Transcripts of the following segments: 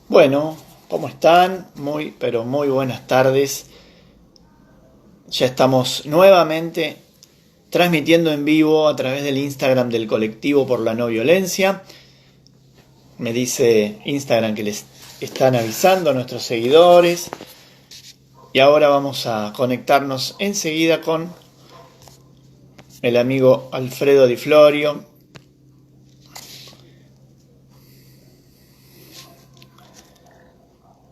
Bueno, ¿cómo están? Muy, pero muy buenas tardes. Ya estamos nuevamente transmitiendo en vivo a través del Instagram del Colectivo por la No Violencia. Me dice Instagram que les están avisando a nuestros seguidores. Y ahora vamos a conectarnos enseguida con el amigo Alfredo Di Florio.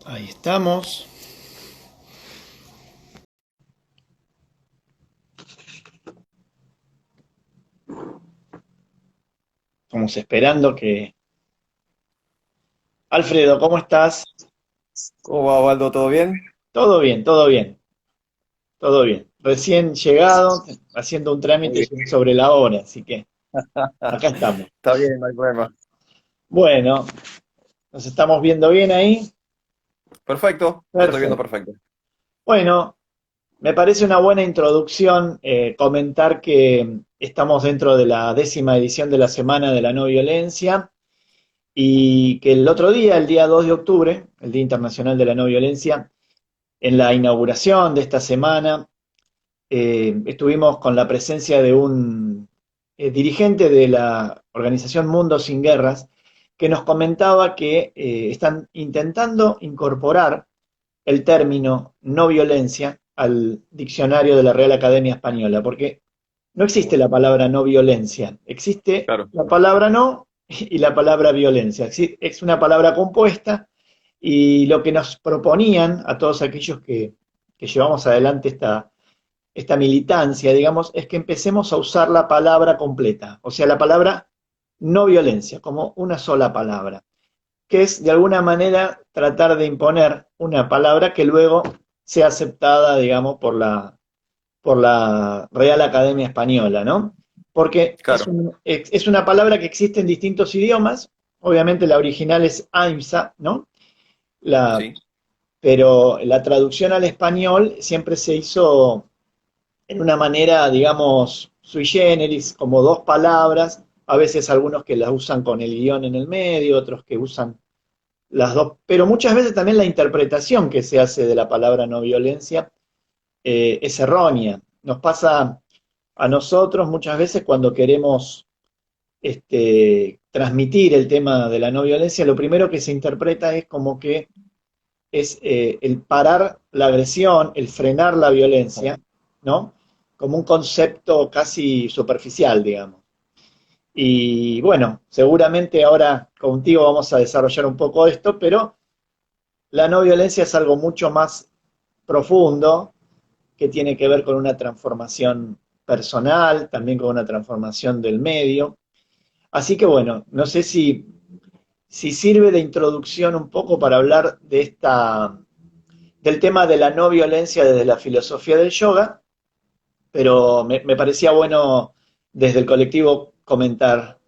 Ahí estamos. Estamos esperando que... Alfredo, ¿cómo estás? ¿Cómo va, Waldo? ¿Todo bien? Todo bien, todo bien, todo bien. Recién llegado, haciendo un Muy trámite bien. sobre la hora, así que acá estamos. Está bien, no hay problema. Bueno, nos estamos viendo bien ahí. Perfecto, te estoy viendo Perfecto. perfecto. Bueno, me parece una buena introducción comentar que estamos dentro de la 10ª edición de la Semana de la No Violencia y que el otro día, el día 2 de octubre, el Día Internacional de la No Violencia, en la inauguración de esta semana, estuvimos con la presencia de un dirigente de la organización Mundo Sin Guerras, que nos comentaba que están intentando incorporar el término no violencia al diccionario de la Real Academia Española, porque no existe la palabra no violencia, existe Claro, la palabra no y la palabra violencia. Es una palabra compuesta y lo que nos proponían a todos aquellos que llevamos adelante esta militancia, digamos, es que empecemos a usar la palabra completa, o sea, la palabra no violencia, como una sola palabra, que es de alguna manera tratar de imponer una palabra que luego sea aceptada, digamos, por la Real Academia Española, ¿no? Porque claro, es una palabra que existe en distintos idiomas, obviamente la original es AIMSA, ¿no? La, sí, pero la traducción al español siempre se hizo en una manera, digamos, sui generis, como dos palabras, a veces algunos que las usan con el guión en el medio, otros que usan las dos, pero muchas veces también la interpretación que se hace de la palabra no violencia es errónea. Nos pasa a nosotros muchas veces cuando queremos transmitir el tema de la no violencia, lo primero que se interpreta es como que es el parar la agresión, el frenar la violencia, ¿no? Como un concepto casi superficial, digamos. Y bueno, seguramente ahora contigo vamos a desarrollar un poco esto, pero la no violencia es algo mucho más profundo que tiene que ver con una transformación personal, también con una transformación del medio. Así que bueno, no sé si sirve de introducción un poco para hablar del tema de la no violencia desde la filosofía del yoga, pero me parecía bueno desde el colectivo comentar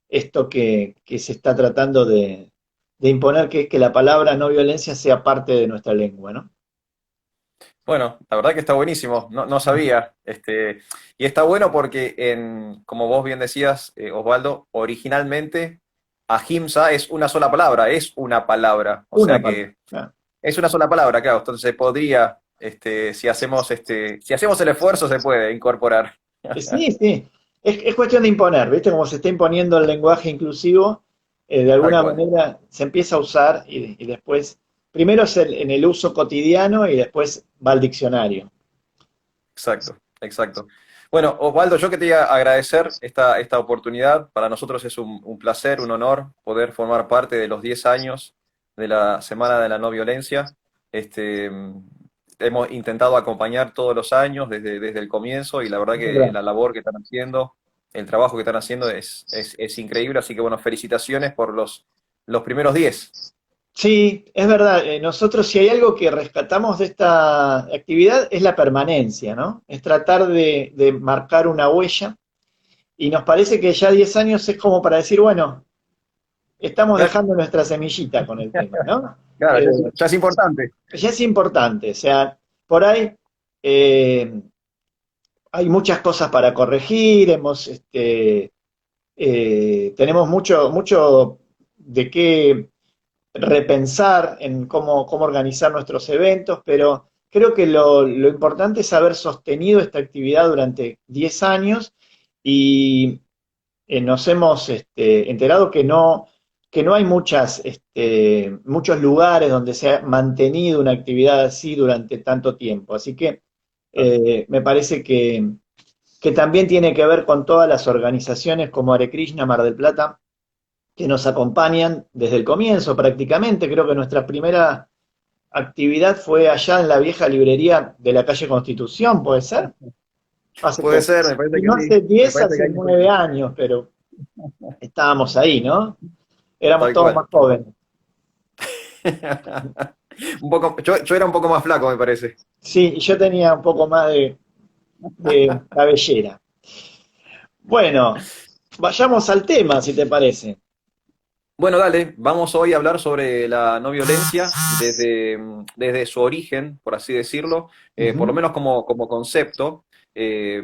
esto que se está tratando de imponer, que es que la palabra no violencia sea parte de nuestra lengua, ¿no? bueno, la verdad que está buenísimo, no sabía. Y está bueno porque, como vos bien decías, Osvaldo, originalmente ahimsa es una sola palabra, es una palabra. O Una sea palabra. que Ah. es una sola palabra, claro. Entonces podría, si hacemos el esfuerzo, se puede incorporar. Sí, sí. Es cuestión de imponer, ¿viste? Como se está imponiendo el lenguaje inclusivo, de Tal alguna cual. manera se empieza a usar y después, primero es en el uso cotidiano y después va al diccionario. Exacto, exacto. Bueno, Osvaldo, yo que te iba a agradecer esta oportunidad. Para nosotros es un placer, un honor poder formar parte de los 10 años de la Semana de la No Violencia. Este, hemos intentado acompañar todos los años desde el comienzo y la verdad Es que verdad. la labor que están haciendo, el trabajo que están haciendo es increíble. Así que bueno, felicitaciones por los primeros 10. Sí, es verdad. Nosotros si hay algo que rescatamos de esta actividad es la permanencia, ¿no? Es tratar de marcar una huella y nos parece que ya 10 años es como para decir, bueno, estamos Claro, dejando nuestra semillita con el tema, ¿no? claro, Eh, ya es importante. ya es importante, o sea, por ahí eh, hay muchas cosas para corregir, tenemos mucho de qué repensar en cómo organizar nuestros eventos, pero creo que lo importante es haber sostenido esta actividad durante 10 años y nos hemos enterado que no hay muchos lugares donde se ha mantenido una actividad así durante tanto tiempo. Así que me parece que también tiene que ver con todas las organizaciones como Hare Krishna, Mar del Plata, que nos acompañan desde el comienzo prácticamente. Creo que nuestra primera actividad fue allá en la vieja librería de la calle Constitución, ¿puede ser? Hace Puede poco. ser, me parece Si que no sí, hace me 10, parece que hace hay 9 años, pero estábamos ahí, ¿no? Éramos tal todos cual. más jóvenes. Un poco, yo era un poco más flaco, me parece. Sí, y yo tenía un poco más de cabellera. Bueno, vayamos al tema, si te parece. Bueno, dale, vamos hoy a hablar sobre la no violencia desde su origen, por así decirlo, por lo Ujú, menos como concepto,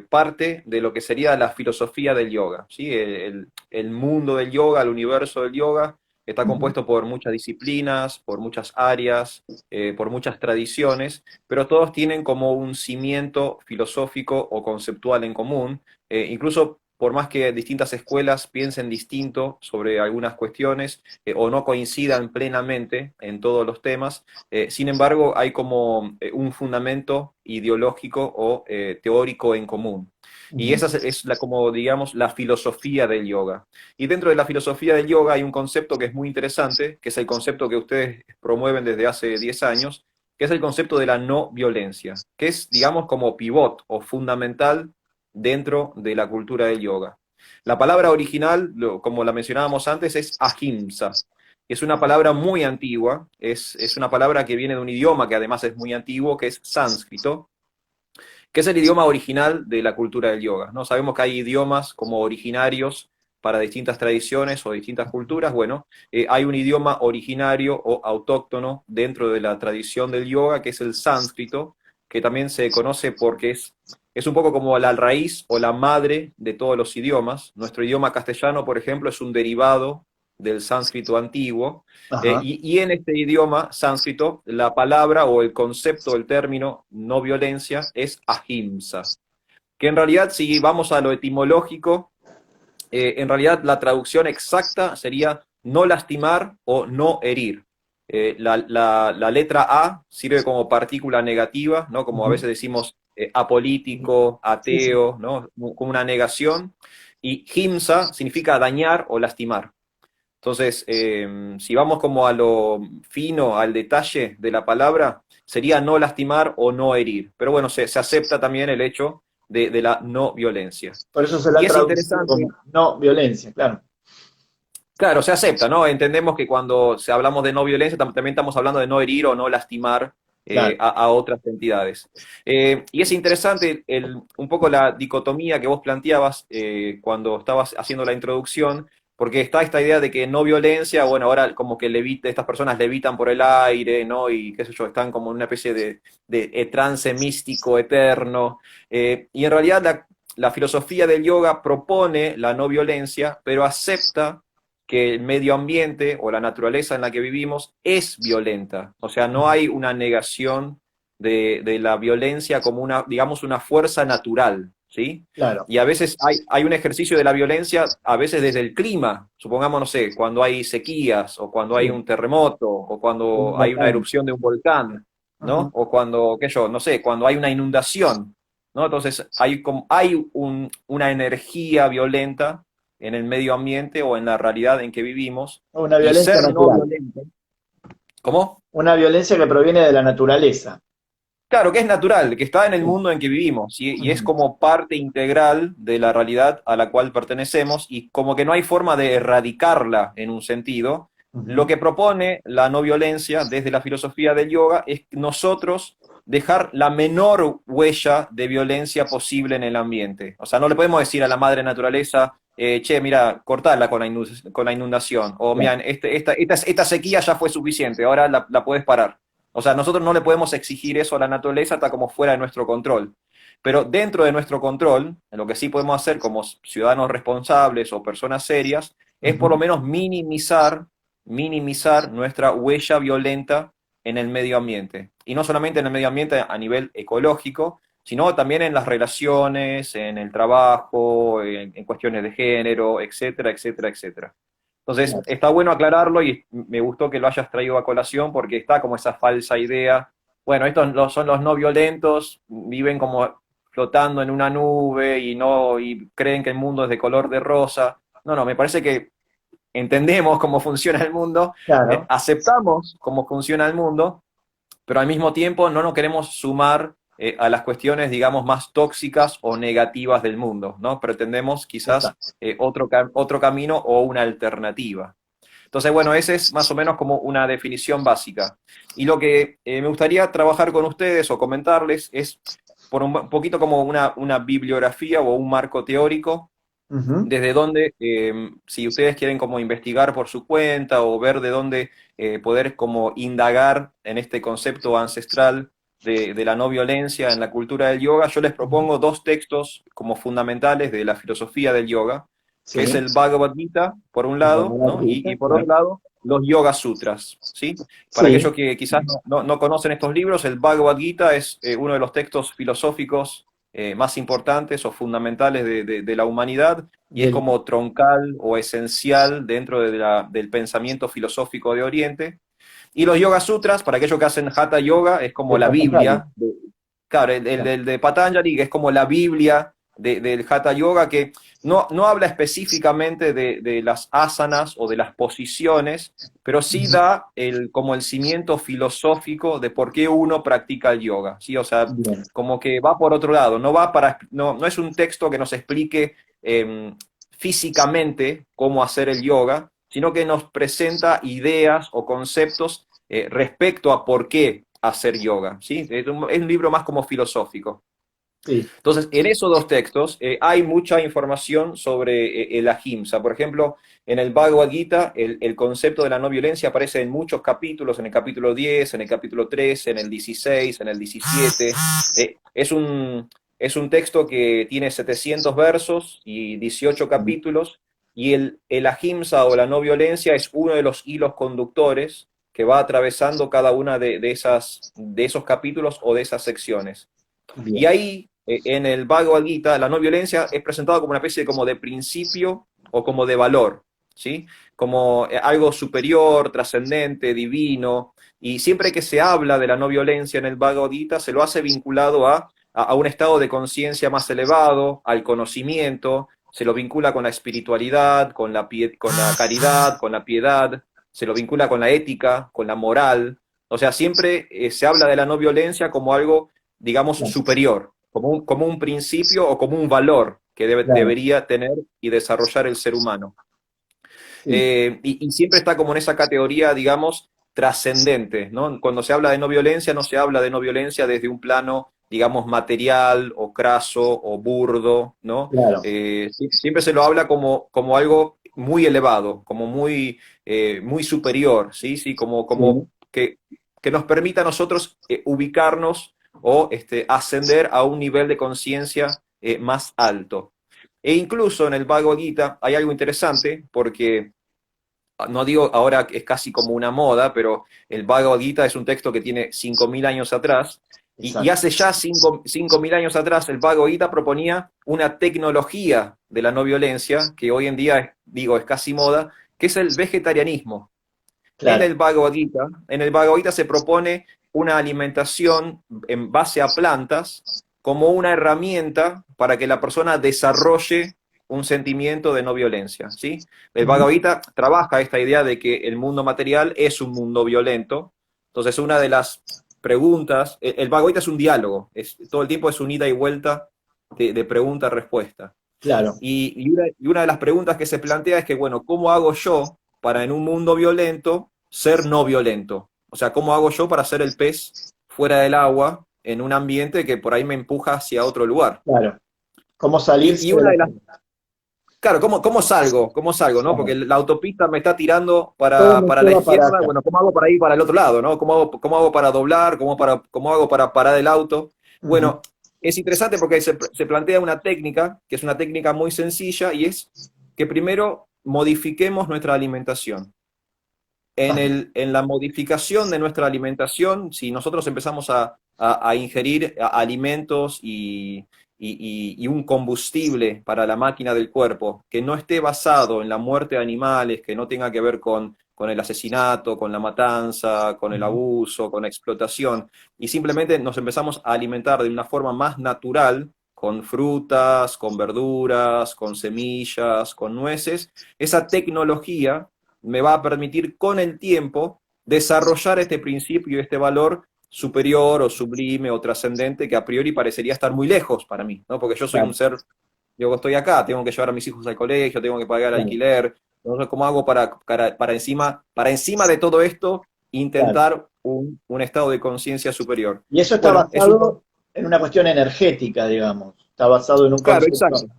parte de lo que sería la filosofía del yoga, ¿sí? El mundo del yoga, el universo del yoga, está ujú, compuesto por muchas disciplinas, por muchas áreas, por muchas tradiciones, pero todos tienen como un cimiento filosófico o conceptual en común, incluso por más que distintas escuelas piensen distinto sobre algunas cuestiones o no coincidan plenamente en todos los temas, sin embargo hay como un fundamento ideológico o teórico en común. Y ujú, esa es la, como digamos, la filosofía del yoga. Y dentro de la filosofía del yoga hay un concepto que es muy interesante, que es el concepto que ustedes promueven desde hace 10 años, que es el concepto de la no violencia, que es, digamos, como pivot o fundamental dentro de la cultura del yoga. La palabra original, como la mencionábamos antes, es ahimsa. Es una palabra muy antigua, es una palabra que viene de un idioma que además es muy antiguo, que es sánscrito, que es el idioma original de la cultura del yoga, ¿no? Sabemos que hay idiomas como originarios para distintas tradiciones o distintas culturas. Bueno, hay un idioma originario o autóctono dentro de la tradición del yoga, que es el sánscrito, que también se conoce porque es un poco como la raíz o la madre de todos los idiomas. Nuestro idioma castellano, por ejemplo, es un derivado del sánscrito antiguo, ajá. y en este idioma sánscrito, la palabra o el concepto, el término no violencia es ahimsa, que en realidad, si vamos a lo etimológico, en realidad la traducción exacta sería no lastimar o no herir. La letra A sirve como partícula negativa, ¿no? Como a Ujú. veces decimos apolítico, Sí, sí. ateo, ¿no? Como una negación. Y himsa significa dañar o lastimar. Entonces, si vamos como a lo fino, al detalle de la palabra, sería no lastimar o no herir. Pero bueno, se acepta también el hecho de la no violencia. Por eso se la Y ha es traducido interesante, como no violencia, claro. claro, se acepta, ¿no? Entendemos que cuando hablamos de no violencia, también estamos hablando de no herir o no lastimar Claro. a otras entidades. Y es interesante un poco la dicotomía que vos planteabas cuando estabas haciendo la introducción, porque está esta idea de que no violencia, bueno, ahora como que estas personas levitan por el aire, ¿no? Y qué sé yo, están como en una especie de trance místico eterno. Y en realidad la filosofía del yoga propone la no violencia, pero acepta que el medio ambiente o la naturaleza en la que vivimos es violenta. O sea, no hay una negación de la violencia como una, digamos, una fuerza natural, ¿sí? Claro. Y a veces hay un ejercicio de la violencia, a veces desde el clima, supongamos, no sé, cuando hay sequías, o cuando hay Sí. un terremoto, o Un cuando hay una huracán. erupción de un volcán, ¿no? Ujú. O cuando, qué yo, no sé, cuando hay una inundación, ¿no? Entonces hay una energía violenta en el medio ambiente o en la realidad en que vivimos, Una y violencia ser no natural. violento. ¿Cómo? Una violencia que proviene de la naturaleza. Claro, que es natural, que está en el mundo en que vivimos y es Ujú. como parte integral de la realidad a la cual pertenecemos y como que no hay forma de erradicarla en un sentido. Lo Ujú. que propone la no violencia desde la filosofía del yoga es nosotros dejar la menor huella de violencia posible en el ambiente. O sea, no le podemos decir a la madre naturaleza, che, mira, cortala con la inundación, o mira, Claro. esta sequía ya fue suficiente, ahora la puedes parar. O sea, nosotros no le podemos exigir eso a la naturaleza hasta como fuera de nuestro control. Pero dentro de nuestro control, lo que sí podemos hacer como ciudadanos responsables o personas serias, es por lo Ujú. menos minimizar minimizar nuestra huella violenta en el medio ambiente. Y no solamente en el medio ambiente a nivel ecológico, sino también en las relaciones, en el trabajo, en cuestiones de género, etcétera, etcétera, etcétera. Entonces, Claro. está bueno aclararlo y me gustó que lo hayas traído a colación porque está como esa falsa idea. Bueno, son los no violentos, viven como flotando en una nube y no y creen que el mundo es de color de rosa. No, no, me parece que entendemos cómo funciona el mundo, Claro, aceptamos cómo funciona el mundo, pero al mismo tiempo no nos queremos sumar a las cuestiones, digamos, más tóxicas o negativas del mundo, ¿no? Pretendemos quizás exacto. otro camino o una alternativa. Entonces, bueno, ese es más o menos como una definición básica. Y lo que me gustaría trabajar con ustedes o comentarles es por un poquito como una bibliografía o un marco teórico Ujú. desde dónde, si ustedes quieren como investigar por su cuenta o ver de dónde poder como indagar en este concepto ancestral de la no violencia en la cultura del yoga, yo les propongo dos textos como fundamentales de la filosofía del yoga, que es Sí, el Bhagavad Gita, por un lado, Bhagavad ¿no? Gita, Y por otro claro. lado, los Yoga Sutras, ¿sí? Para Sí, aquellos que quizás no conocen estos libros, el Bhagavad Gita es uno de los textos filosóficos más importantes o fundamentales de la humanidad y es del, como troncal o esencial dentro del pensamiento filosófico de Oriente. Y los Yoga Sutras, para aquellos que hacen Hatha Yoga, es como del la Patanjali. Biblia. Claro, Claro. el de Patanjali, que es como la Biblia del Hatha Yoga, que no habla específicamente de las asanas o de las posiciones, pero sí Ujú. da como el cimiento filosófico de por qué uno practica el yoga, ¿sí? O sea, Bien, como que va por otro lado, no es un texto que nos explique físicamente cómo hacer el yoga, sino que nos presenta ideas o conceptos respecto a por qué hacer yoga, ¿sí? Es un libro más como filosófico. sí. Entonces, en esos dos textos hay mucha información sobre el ahimsa. Por ejemplo, en el Bhagavad Gita, el concepto de la no violencia aparece en muchos capítulos, en el capítulo 10, en el capítulo 13, en el 16, en el 17. Es un texto que tiene 700 versos y 18 capítulos, y el ahimsa o la no violencia es uno de los hilos conductores que va atravesando cada una de esos capítulos o de esas secciones. Y Bien, ahí, en el Bhagavad Gita, la no violencia es presentada como una especie como de principio o como de valor, ¿sí? Como algo superior, trascendente, divino. Y siempre que se habla de la no violencia en el Bhagavad Gita, se lo hace vinculado a un estado de conciencia más elevado, al conocimiento, se lo vincula con la espiritualidad, con la caridad, con la piedad, se lo vincula con la ética, con la moral. O sea, siempre se habla de la no violencia como algo digamos, claro, superior, como un principio o como un valor que claro, debería tener y desarrollar el ser humano. sí, Y siempre está como en esa categoría, digamos, trascendente, ¿no? Cuando se habla de no violencia, no se habla de no violencia desde un plano, digamos, material o craso o burdo, ¿no? claro, Siempre se lo habla como algo muy elevado, como muy superior, ¿sí? Sí, como sí, que nos permita a nosotros ubicarnos o ascender a un nivel de conciencia más alto. E incluso en el Bhagavad Gita hay algo interesante porque no digo ahora que es casi como una moda, pero el Bhagavad Gita es un texto que tiene 5.000 años atrás, y exacto. hace ya 5.000 años atrás el Bhagavad Gita proponía una tecnología de la no violencia, que hoy en día, digo, es casi moda, que es el vegetarianismo. Claro, En el Bhagavad Gita se propone una alimentación en base a plantas como una herramienta para que la persona desarrolle un sentimiento de no violencia, ¿sí? El ujú, Bhagavad Gita trabaja esta idea de que el mundo material es un mundo violento. Entonces, una de las preguntas, el Bhagavad Gita es un diálogo, todo el tiempo es un ida y vuelta de pregunta-respuesta. claro, Y una de las preguntas que se plantea es que, bueno, ¿cómo hago yo para en un mundo violento ser no violento? O sea, ¿cómo hago yo para ser el pez fuera del agua en un ambiente que por ahí me empuja hacia otro lugar? claro. ¿Cómo salirse Y de una la... de las... Claro, ¿cómo salgo? ¿Cómo salgo, no? Porque Claro, la autopista me está tirando todo me para la lleva para izquierda, acá. bueno, ¿cómo hago para ir para el otro lado, no? Cómo hago para doblar? ¿Cómo hago para parar el auto? Ujú, Bueno, es interesante porque se plantea una técnica, que es una técnica muy sencilla, y es que primero modifiquemos nuestra alimentación. en la modificación de nuestra alimentación, si nosotros empezamos a ingerir alimentos y un combustible para la máquina del cuerpo que no esté basado en la muerte de animales, que no tenga que ver con el asesinato, con la matanza, con el abuso, con la explotación, y simplemente nos empezamos a alimentar de una forma más natural, con frutas, con verduras, con semillas, con nueces, esa tecnología me va a permitir con el tiempo desarrollar este principio y este valor superior o sublime o trascendente que a priori parecería estar muy lejos para mí, ¿no? Porque yo soy un Claro, ser, yo estoy acá, tengo que llevar a mis hijos al colegio, tengo que pagar claro, alquiler, entonces, ¿cómo hago para encima de todo esto claro. intentar un estado de conciencia superior? Y eso está Bueno, es un... basado en una cuestión energética, digamos. Está basado en un Claro, concepto exacto.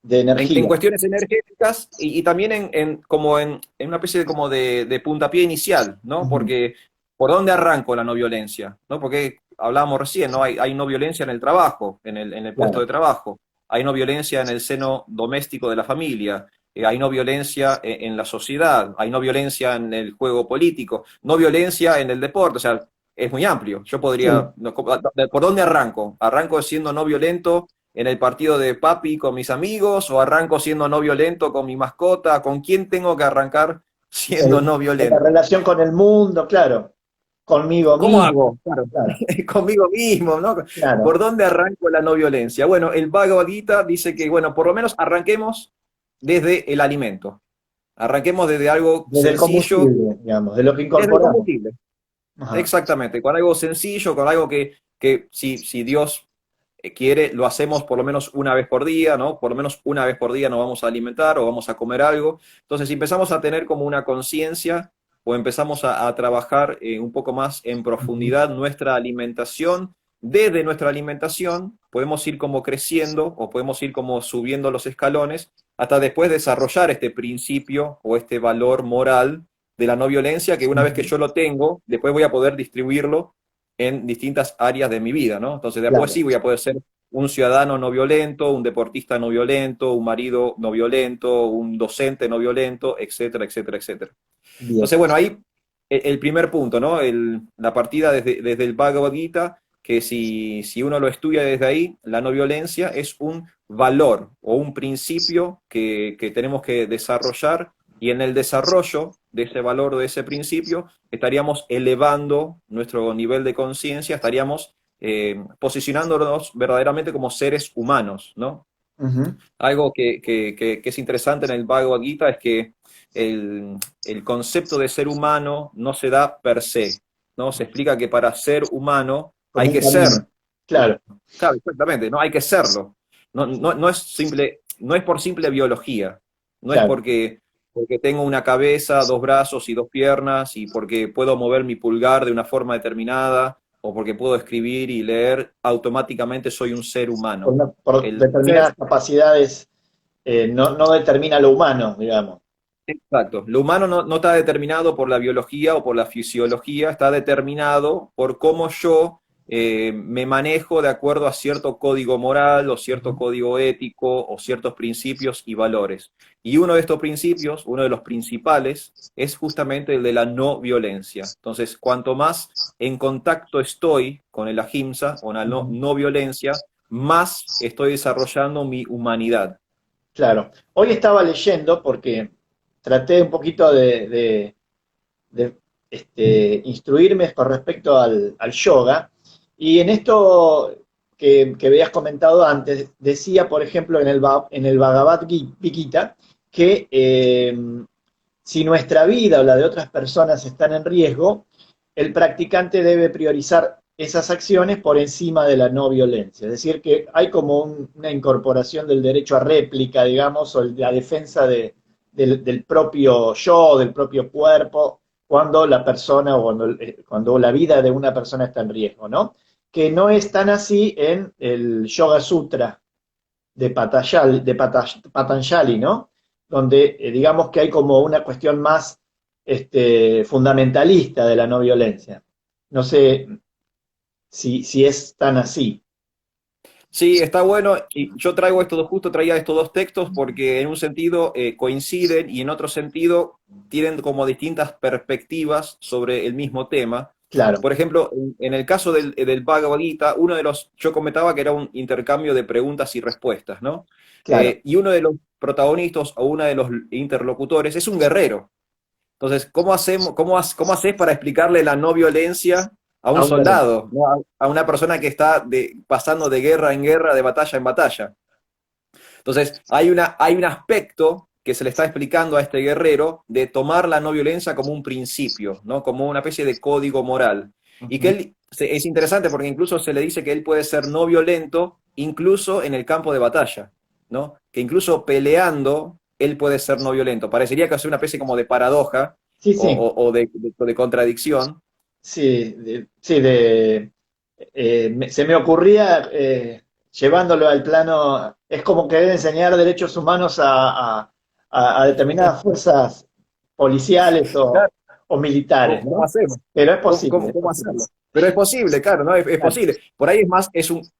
de En energía. cuestiones energéticas y también como en una especie de, como de puntapié inicial, ¿no? Ujú. Porque ¿por dónde arranco la no violencia? ¿No? Porque hablábamos recién, ¿no? Hay no violencia en el trabajo, en el puesto Claro, de trabajo, hay no violencia en el seno doméstico de la familia, hay no violencia en la sociedad, hay no violencia en el juego político, no violencia en el deporte, o sea, es muy amplio. Yo sí. podría, no, ¿por dónde arranco? ¿Arranco siendo no violento en el partido de papi con mis amigos o arranco siendo no violento con mi mascota? ¿Con quién tengo que arrancar siendo no En la violento? relación con el mundo, claro. Conmigo ¿Cómo mismo. hago? Claro. Claro, Conmigo mismo, ¿no? ¿Por claro. dónde arranco la no violencia? Bueno, el Bhagavad Gita dice que, bueno, por lo menos arranquemos desde el alimento. Arranquemos desde algo Desde el sencillo, combustible, digamos, de lo que desde el incorporamos. combustible. Ajá. Exactamente, con algo sencillo, con algo que si Dios quiere, lo hacemos por lo menos una vez por día, ¿no? Por lo menos una vez por día nos vamos a alimentar o vamos a comer algo. Entonces, si empezamos a tener como una conciencia o empezamos a trabajar un poco más en Ujú. profundidad nuestra alimentación, desde nuestra alimentación podemos ir como creciendo o podemos ir como subiendo los escalones hasta después desarrollar este principio o este valor moral de la no violencia, que una vez que Ujú. yo lo tengo, después voy a poder distribuirlo en distintas áreas de mi vida, ¿no? Entonces, después Claro. sí voy a poder ser un ciudadano no violento, un deportista no violento, un marido no violento, un docente no violento, etcétera, etcétera, etcétera. Bien. Entonces, bueno, ahí el primer punto, ¿no? La partida desde el Bhagavad Gita, que si uno lo estudia desde ahí, la no violencia es un valor o un principio que tenemos que desarrollar y en el desarrollo de ese valor o de ese principio estaríamos elevando nuestro nivel de conciencia, estaríamos posicionándonos verdaderamente como seres humanos, ¿no? Ujú. Algo que es interesante en el Bhagavad Gita es que el concepto de ser humano no se da per se, ¿no? Se explica que para ser humano Como hay un que camino. ser, Claro, claro, exactamente, ¿no? Hay que serlo. No es simple, no es por simple biología, no es claro. porque tengo una cabeza, dos brazos y dos piernas, y porque puedo mover mi pulgar de una forma determinada, o porque puedo escribir y leer, automáticamente soy un ser humano. Por El ser determinadas capacidades no determina lo humano, digamos. Exacto. Lo humano no está determinado por la biología o por la fisiología, está determinado por cómo yo me manejo de acuerdo a cierto código moral o cierto Ujú. código ético o ciertos principios y valores. Y uno de estos principios, uno de los principales, es justamente el de la no violencia. Entonces, cuanto más en contacto estoy con el ahimsa, con la Ujú. no violencia, más estoy desarrollando mi humanidad. Claro. Hoy estaba leyendo porque traté un poquito de, instruirme con respecto al yoga. Y en esto que habías comentado antes, decía, por ejemplo, en el Bhagavad Gita, que si nuestra vida o la de otras personas están en riesgo, el practicante debe priorizar esas acciones por encima de la no violencia. Es decir, que hay como una incorporación del derecho a réplica, digamos, o la defensa del propio yo, del propio cuerpo, cuando la persona o cuando la vida de una persona está en riesgo, ¿no? Que no es tan así en el Yoga Sutra de Patanjali, ¿no? Donde digamos que hay como una cuestión más fundamentalista de la no violencia. No sé si es tan así. Sí, está bueno. Y yo traigo justo traía estos dos textos porque en un sentido coinciden y en otro sentido tienen como distintas perspectivas sobre el mismo tema. Claro, Por ejemplo, en el caso del Bhagavad Gita, yo comentaba que era un intercambio de preguntas y respuestas, ¿no? claro. Y uno de los protagonistas o uno de los interlocutores es un guerrero. Entonces, ¿cómo haces para explicarle la no violencia a un Aún no. soldado, ¿no? A una persona que está pasando de guerra en guerra, de batalla en batalla? Entonces, hay un aspecto que se le está explicando a este guerrero de tomar la no violencia como un principio, ¿no? Como una especie de código moral. Y que Ujú. él, es interesante porque incluso se le dice que él puede ser no violento incluso en el campo de batalla, ¿no? Que incluso peleando él puede ser no violento. Parecería que es una especie como de paradoja Sí, sí, o de contradicción. sí, sí, se me ocurría, llevándolo al plano, es como querer enseñar derechos humanos a determinadas fuerzas policiales Claro, o militares, ¿cómo ¿no? hacemos? Pero es ¿Cómo, posible, es cómo posible. hacerlo? Pero es posible, claro, ¿no? Es Claro, posible. Por ahí es más,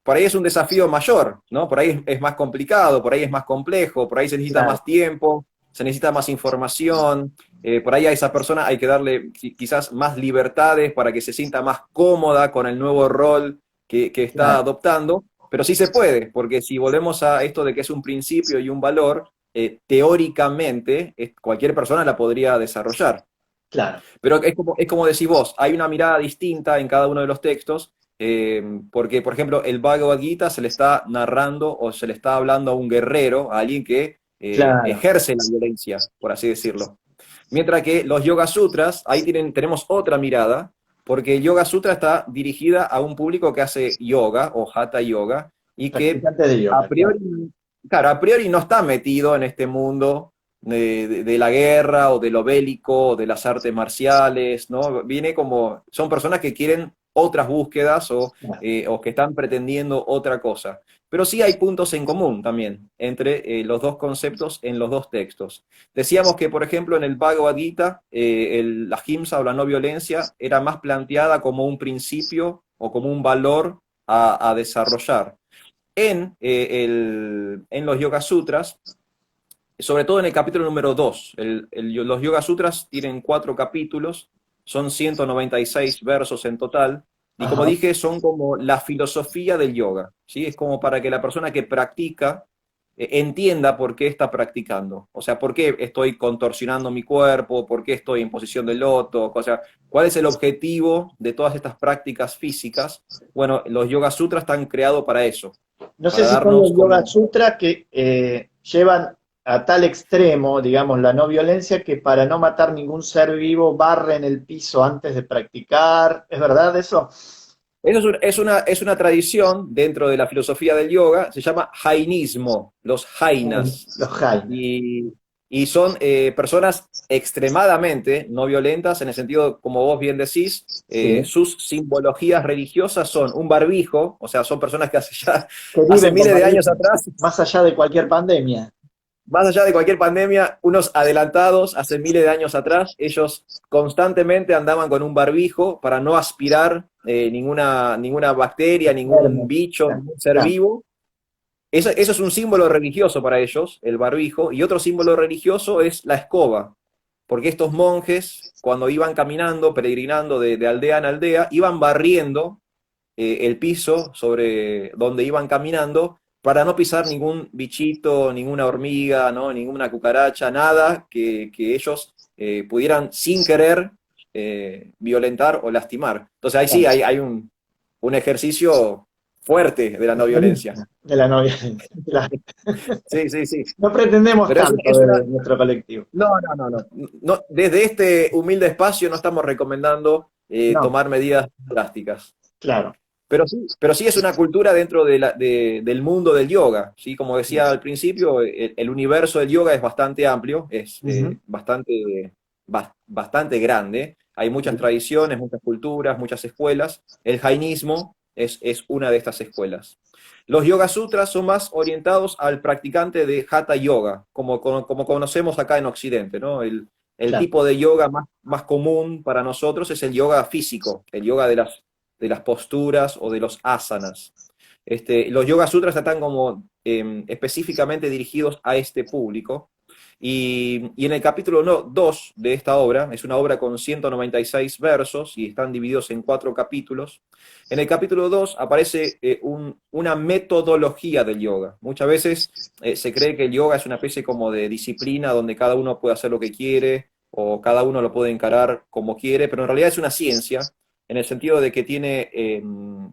por ahí es un desafío mayor, ¿no? Por ahí es más complicado, por ahí es más complejo, por ahí se necesita claro, más tiempo, se necesita más información, por ahí a esa persona hay que darle quizás más libertades para que se sienta más cómoda con el nuevo rol que está claro, adoptando, pero sí se puede, porque si volvemos a esto de que es un principio y un valor, teóricamente cualquier persona la podría desarrollar. claro. Pero es como decís vos, hay una mirada distinta en cada uno de los textos, porque, por ejemplo, el Bhagavad Gita se le está narrando o se le está hablando a un guerrero, a alguien que Claro. ejerce la violencia, por así decirlo. Mientras que los Yoga Sutras, ahí tenemos otra mirada, porque el Yoga Sutra está dirigida a un público que hace yoga o hatha yoga y que Practicantes de a yoga, claro. priori, claro, a priori no está metido en este mundo de la guerra o de lo bélico o de las artes marciales, ¿no? Viene como, son personas que quieren otras búsquedas Claro. o que están pretendiendo otra cosa. Pero sí hay puntos en común también entre los dos conceptos en los dos textos. Decíamos que, por ejemplo, en el Bhagavad Gita, la ahimsa o la no violencia era más planteada como un principio o como un valor a desarrollar. En los Yoga Sutras, sobre todo en el capítulo número 2. Los Yoga Sutras tienen 4 capítulos, son 196 versos en total, y como Ajá. dije, son como la filosofía del yoga, ¿sí? Es como para que la persona que practica entienda por qué está practicando, o sea, por qué estoy contorsionando mi cuerpo, por qué estoy en posición de loto, o sea, cuál es el objetivo de todas estas prácticas físicas. Bueno, los Yoga Sutras están creados para eso, No sé para si son los darnos Yoga como... Sutra que llevan a tal extremo, digamos, la no violencia, que para no matar ningún ser vivo barren el piso antes de practicar. ¿Es verdad eso? Eso es una tradición dentro de la filosofía del yoga, se llama jainismo, los jainas. Los jainas. Y, y son personas extremadamente no violentas, en el sentido, como vos bien decís, Sí. sus simbologías religiosas son un barbijo, o sea, son personas que Que hace viven con miles de años barbijo, atrás, más allá de cualquier pandemia. más allá de cualquier pandemia, unos adelantados hace miles de años atrás, ellos constantemente andaban con un barbijo para no aspirar ninguna bacteria, ningún Enfermos. bicho, Claro, ningún ser claro. vivo. Eso es un símbolo religioso para ellos, el barbijo, y otro símbolo religioso es la escoba, porque estos monjes, cuando iban caminando, peregrinando de aldea en aldea, iban barriendo el piso sobre donde iban caminando para no pisar ningún bichito, ninguna hormiga, ¿no? Ninguna cucaracha, nada que ellos pudieran sin querer violentar o lastimar. Entonces ahí sí Claro. hay un ejercicio fuerte de la no violencia. De la no violencia. Claro. Sí, sí, sí. No pretendemos Pero tanto de nuestro colectivo. no, no, no, no, no. Desde este humilde espacio no estamos recomendando No, tomar medidas drásticas. claro. Pero sí es una cultura dentro del mundo del yoga, ¿sí? Como decía al principio, el universo del yoga es bastante amplio, es Ujú. bastante grande. Hay muchas tradiciones, muchas culturas, muchas escuelas. El jainismo es una de estas escuelas. Los Yoga Sutras son más orientados al practicante de Hatha Yoga, como conocemos acá en Occidente, ¿no? El Claro. tipo de yoga más común para nosotros es el yoga físico, el yoga de las posturas o de los asanas. Los Yoga Sutras están como específicamente dirigidos a este público. Y en el capítulo 2 de esta obra, es una obra con 196 versos y están divididos en 4 capítulos. En el capítulo 2 aparece una metodología del yoga. Muchas veces se cree que el yoga es una especie como de disciplina donde cada uno puede hacer lo que quiere o cada uno lo puede encarar como quiere, pero en realidad es una ciencia en el sentido de que tiene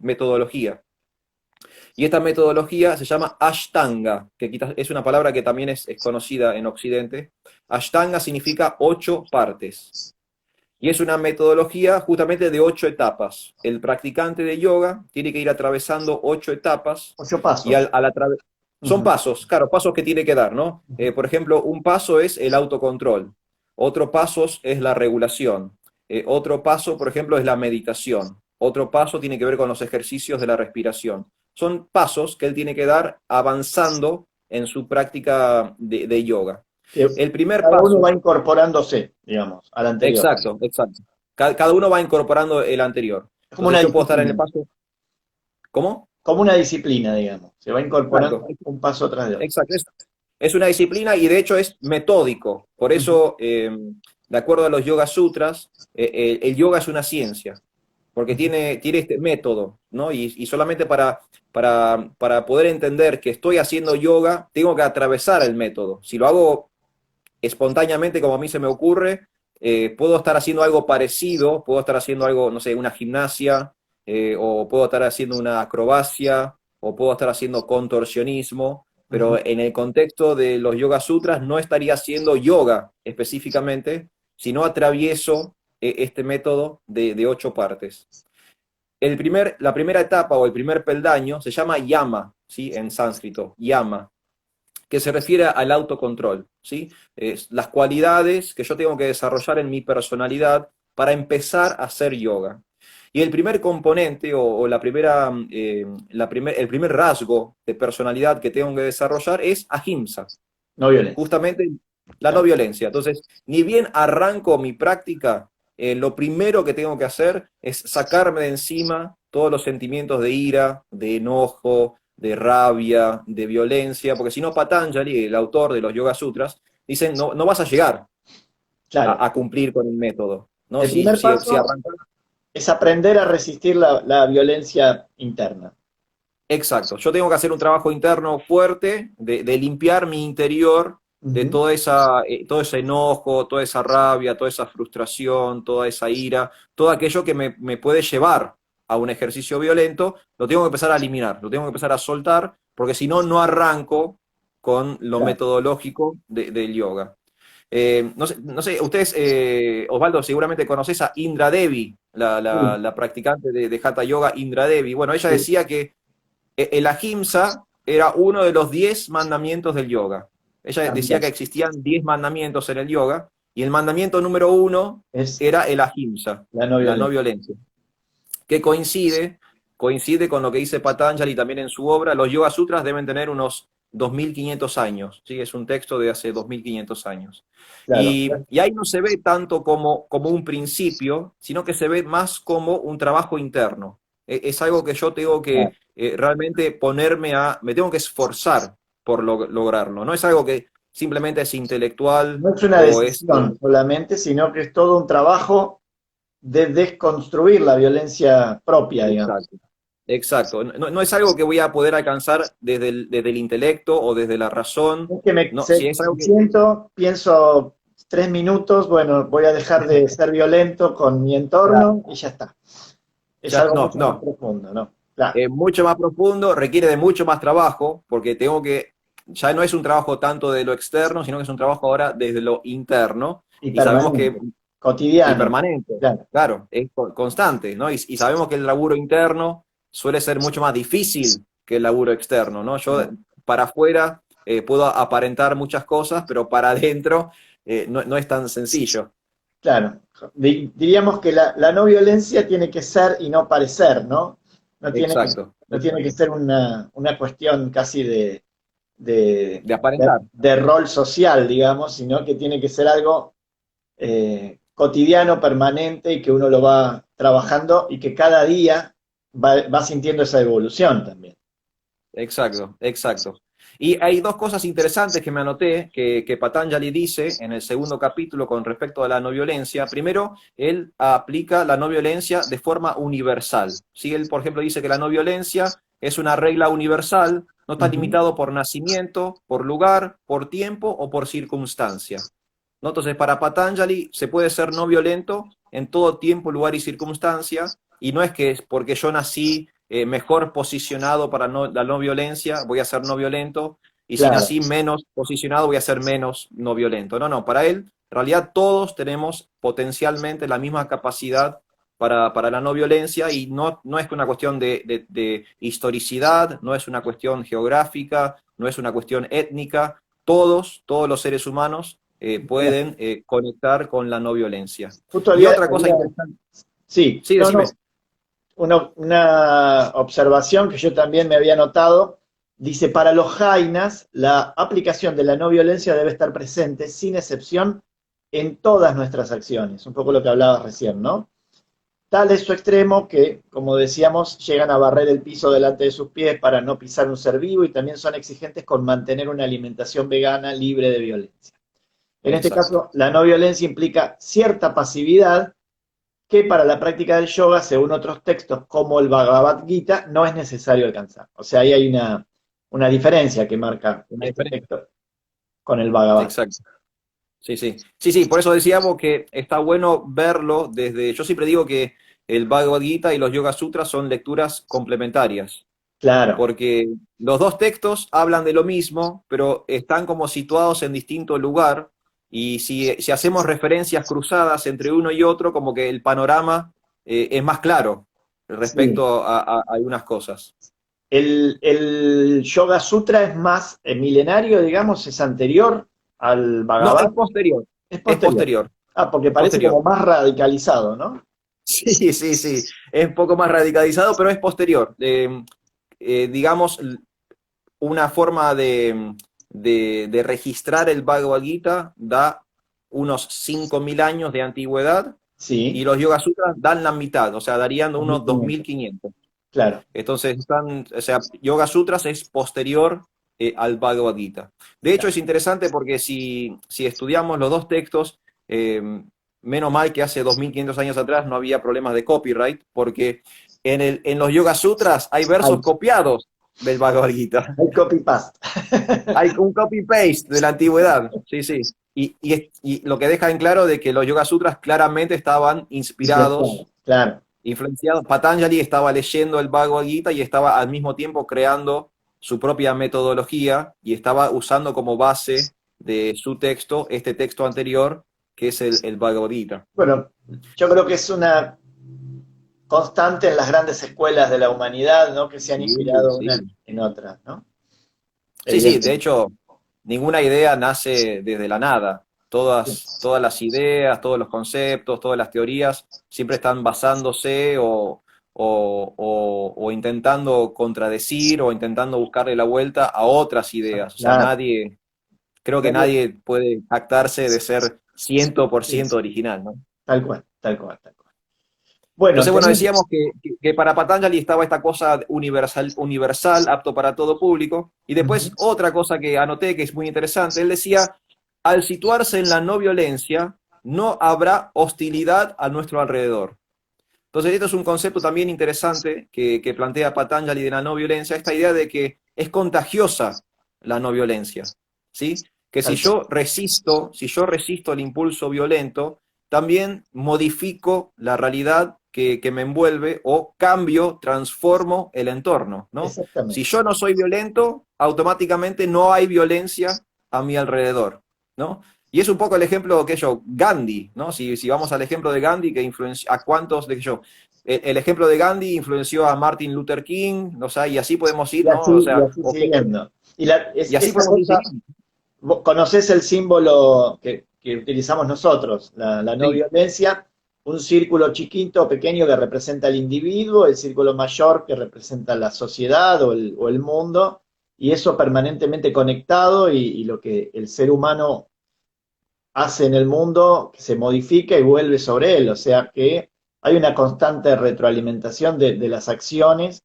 metodología. Y esta metodología se llama Ashtanga, que quizás es una palabra que también es conocida en Occidente. Ashtanga significa 8 partes. Y es una metodología justamente de 8 etapas. El practicante de yoga tiene que ir atravesando 8 etapas. 8 pasos. Y son pasos, claro, pasos que tiene que dar, ¿no? Por ejemplo, un paso es el autocontrol. Otro paso es la regulación. Otro paso, por ejemplo, es la meditación. Otro paso tiene que ver con los ejercicios de la respiración. Son pasos que él tiene que dar avanzando en su práctica de yoga. El primer cada paso, uno va incorporándose, digamos, al anterior. exacto, exacto. Cada uno va incorporando el anterior. Es como Entonces una yo puedo estar en el disciplina. paso. ¿Cómo? Como una disciplina, digamos. Se va incorporando Exacto, un paso tras de otro. exacto. Es una disciplina y de hecho es metódico. Por eso, de acuerdo a los Yoga Sutras, el yoga es una ciencia, porque tiene este método, ¿no? Y solamente para poder entender que estoy haciendo yoga, tengo que atravesar el método. Si lo hago espontáneamente, como a mí se me ocurre, puedo estar haciendo algo parecido, puedo estar haciendo algo, no sé, una gimnasia, o puedo estar haciendo una acrobacia, o puedo estar haciendo contorsionismo, pero en el contexto de los Yoga Sutras no estaría haciendo yoga específicamente, sino atravieso este método de 8 partes. La primera etapa o el primer peldaño se llama yama, ¿sí? En sánscrito, yama, que se refiere al autocontrol, ¿sí? Las cualidades que yo tengo que desarrollar en mi personalidad para empezar a hacer yoga. Y el primer componente o el primer rasgo de personalidad que tengo que desarrollar es ahimsa. No violencia. Justamente la no violencia. Entonces, ni bien arranco mi práctica, lo primero que tengo que hacer es sacarme de encima todos los sentimientos de ira, de enojo, de rabia, de violencia, porque si no Patanjali, el autor de los Yoga Sutras, dicen, no vas a llegar Claro. a cumplir con el método. ¿No? El Si primer paso arrancas. es aprender a resistir la violencia interna. Exacto, yo tengo que hacer un trabajo interno fuerte de limpiar mi interior de todo ese enojo, toda esa rabia, toda esa frustración, toda esa ira, todo aquello que me puede llevar a un ejercicio violento, lo tengo que empezar a eliminar, lo tengo que empezar a soltar, porque si no, no arranco con lo Claro. metodológico del yoga. No sé, ustedes, Osvaldo, seguramente conoces a Indra Devi, la practicante de Hatha Yoga, Indra Devi. Bueno, ella decía que el ahimsa era uno de los 10 mandamientos del yoga. Ella decía que existían 10 mandamientos en el yoga, y el mandamiento número 1 era el ahimsa, la no violencia, que coincide con lo que dice Patanjali también en su obra. Los Yoga Sutras deben tener unos 2500 años, ¿sí? Es un texto de hace 2500 años. Claro. Y ahí no se ve tanto como un principio, sino que se ve más como un trabajo interno. Es algo que yo tengo que realmente me tengo que esforzar por lograrlo. No es algo que simplemente es intelectual. No es una decisión solamente, sino que es todo un trabajo de desconstruir la violencia propia, digamos. Exacto. No es algo que voy a poder alcanzar desde el intelecto o desde la razón. Es que Si es algo que... pienso 3 minutos, bueno, voy a dejar de ser violento con mi entorno y ya está. Es algo mucho más profundo, ¿no? Claro. Mucho más profundo, requiere de mucho más trabajo, porque ya no es un trabajo tanto de lo externo, sino que es un trabajo ahora desde lo interno. Y sabemos que cotidiano. Y permanente, claro, es constante, ¿no? Y sabemos que el laburo interno suele ser mucho más difícil que el laburo externo, ¿no? Yo para afuera puedo aparentar muchas cosas, pero para adentro no es tan sencillo. Claro, diríamos que la no violencia tiene que ser y no parecer, ¿no? No tiene que ser una cuestión casi de aparentar. De rol social, digamos, sino que tiene que ser algo cotidiano, permanente, y que uno lo va trabajando y que cada día va sintiendo esa evolución también. Exacto, exacto. Y hay dos cosas interesantes que me anoté que Patanjali dice en el segundo capítulo con respecto a la no violencia. Primero, él aplica la no violencia de forma universal. ¿Sí? Él, por ejemplo, dice que la no violencia es una regla universal, no está Ujú. limitado por nacimiento, por lugar, por tiempo o por circunstancia. ¿No? Entonces, para Patanjali se puede ser no violento en todo tiempo, lugar y circunstancia, y no es que es porque yo nací mejor posicionado para la no violencia, voy a ser no violento, y si Claro. nací menos posicionado, voy a ser menos no violento. No, no, para él, en realidad todos tenemos potencialmente la misma capacidad para la no violencia, y no es una cuestión de historicidad, no es una cuestión geográfica, no es una cuestión étnica, todos los seres humanos Bien. pueden conectar con la no violencia. Justo Y otra cosa interesante, sí, sí, no, decime. no, una observación que yo también me había notado, dice, para los jainas, la aplicación de la no violencia debe estar presente, sin excepción, en todas nuestras acciones, un poco lo que hablabas recién, ¿no? Tal es su extremo que, como decíamos, llegan a barrer el piso delante de sus pies para no pisar un ser vivo y también son exigentes con mantener una alimentación vegana libre de violencia. En este Exacto. caso, la no violencia implica cierta pasividad que para la práctica del yoga, según otros textos como el Bhagavad Gita, no es necesario alcanzar. O sea, ahí hay una diferencia que marca Una este diferencia. texto con el Bhagavad. Exacto. Sí, sí. Sí, sí, por eso decíamos que está bueno verlo desde. Yo siempre digo que el Bhagavad Gita y los Yoga Sutras son lecturas complementarias, Claro, porque los dos textos hablan de lo mismo, pero están como situados en distinto lugar, y si hacemos referencias cruzadas entre uno y otro, como que el panorama es más claro sí. respecto a algunas cosas. El Yoga Sutra es más milenario, digamos, es anterior al No, Bhagavad, es posterior, es es posterior. posterior, Ah, porque es parece posterior. como más radicalizado, ¿no? Sí, sí, sí, es un poco más radicalizado, pero es posterior. Digamos, una forma de registrar el Bhagavad Gita da unos 5.000 años de antigüedad, y Sí, los Yoga Sutras dan la mitad, o sea, darían unos 2500. 2.500. Claro. Entonces, o sea, Yoga Sutras es posterior al Bhagavad Gita. De hecho, es interesante porque si estudiamos los dos textos, eh, menos mal que hace 2.500 años atrás no había problemas de copyright, porque en los Yoga Sutras hay Hay, versos copiados del Bhagavad Gita. hay copy-paste. Hay un copy-paste de la antigüedad, sí, sí. Y lo que deja en claro de que los Yoga Sutras claramente estaban inspirados, Claro. influenciado. Patanjali estaba leyendo el Bhagavad Gita y estaba al mismo tiempo creando su propia metodología, y estaba usando como base de su texto este texto anterior, que es el Bhagavad Gita. Bueno, yo creo que es una constante en las grandes escuelas de la humanidad, ¿no? Que se han Sí, inspirado sí. una en otra, ¿no? Sí, sí, de Evidentemente. hecho, ninguna idea nace desde la nada. Todas las ideas, todos los conceptos, todas las teorías siempre están basándose o intentando contradecir o intentando buscarle la vuelta a otras ideas. O sea, Claro. creo que Nadie- nadie puede jactarse de ser ciento por sí, ciento sí. original, ¿no? Tal cual, tal cual, tal cual. Bueno, Entonces, bueno, tenemos, decíamos que para Patanjali estaba esta cosa universal, apto para todo público. Y ujú, después otra cosa que anoté que es muy interesante, él decía, al situarse en la no violencia, no habrá hostilidad a nuestro alrededor. Entonces, esto es un concepto también interesante que plantea Patanjali de la no violencia, esta idea de que es contagiosa la no violencia, ¿sí? Que tal cual. si yo resisto el impulso violento, también modifico la realidad que me envuelve, o cambio, transformo el entorno, ¿no? Si Exactamente. yo no soy violento, automáticamente no hay violencia a mi alrededor, ¿no? Y es un poco el ejemplo que yo, Gandhi, ¿no? Si vamos al ejemplo de Gandhi, que influenció a cuántos, de que yo, el ejemplo de Gandhi influenció a Martin Luther King, o sea, y así podemos ir, ¿no? O Y sea, así siguiendo. Y la, y así esta podemos ir cosa, siguiendo. vos conocés el símbolo que utilizamos nosotros, la no Sí, violencia, un círculo chiquito, pequeño que representa al individuo, el círculo mayor que representa la sociedad o el mundo, y eso permanentemente conectado y lo que el ser humano hace en el mundo se modifica y vuelve sobre él, o sea que hay una constante retroalimentación de las acciones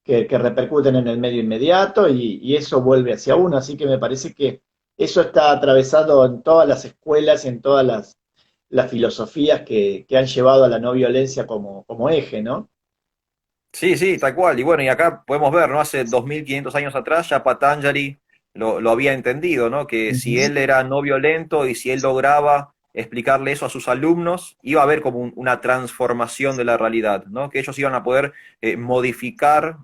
que repercuten en el medio inmediato y eso vuelve hacia uno. Así que me parece que eso está atravesado en todas las escuelas y en todas las filosofías que han llevado a la no violencia como eje, ¿no? Sí, sí, tal cual. Y bueno, y acá podemos ver, ¿no? Hace 2500 años atrás ya Patanjali lo había entendido, ¿no? Que si Ujú. él era no violento y si él lograba explicarle eso a sus alumnos, iba a haber como una transformación de la realidad, ¿no? Que ellos iban a poder modificar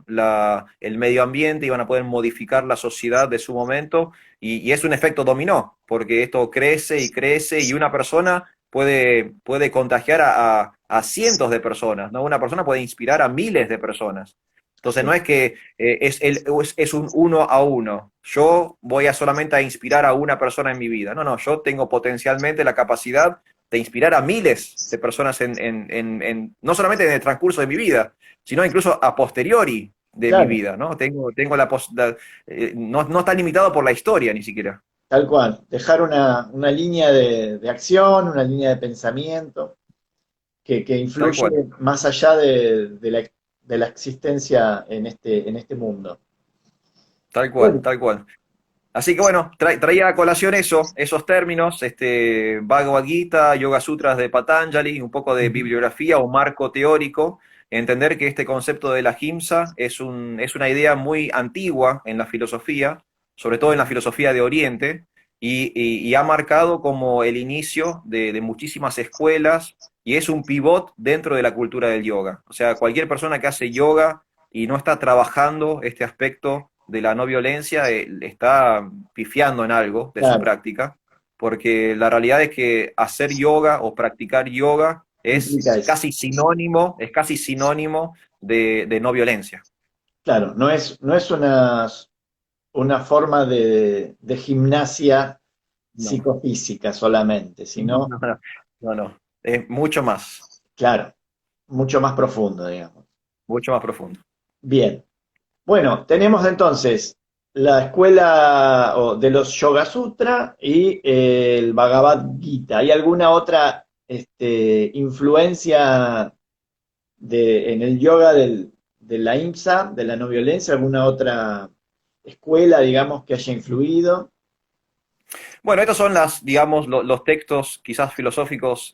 el medio ambiente, iban a poder modificar la sociedad de su momento, y es un efecto dominó, porque esto crece y crece, y una persona puede contagiar a cientos de personas, ¿no? Una persona puede inspirar a miles de personas. Entonces no Sí, es que es un uno a uno. Yo voy a solamente a inspirar a una persona en mi vida. No, no, yo tengo potencialmente la capacidad de inspirar a miles de personas no solamente en el transcurso de mi vida, sino incluso a posteriori de mi claro, vida, ¿no? Tengo la posibilidad, no está limitado por la historia ni siquiera. tal cual. Dejar una línea de acción, una línea de pensamiento que Tal influye cual, más allá de la existencia en este mundo. tal cual, Bueno, tal cual. Así que bueno, traía a colación esos términos, Bhagavad Gita, Yoga Sutras de Patanjali, un poco de ujú, bibliografía o marco teórico, entender que este concepto de la ahimsa es una idea muy antigua en la filosofía, sobre todo en la filosofía de Oriente, y ha marcado como el inicio de muchísimas escuelas y es un pivot dentro de la cultura del yoga. O sea, cualquier persona que hace yoga y no está trabajando este aspecto de la no violencia, está pifiando en algo de su claro, práctica, porque la realidad es que hacer yoga o practicar yoga implica eso. es casi sinónimo de no violencia. Claro, no es una forma de gimnasia No, psicofísica solamente, sino, no, no, no, es mucho más, claro, mucho más profundo, digamos. mucho más profundo. Bien. Bueno, tenemos entonces la escuela de los Yoga Sutra y el Bhagavad Gita. ¿Hay alguna otra influencia en el yoga de la IMSA, de la no violencia? ¿Alguna otra escuela, digamos, que haya influido? Bueno, estos son digamos, los textos quizás filosóficos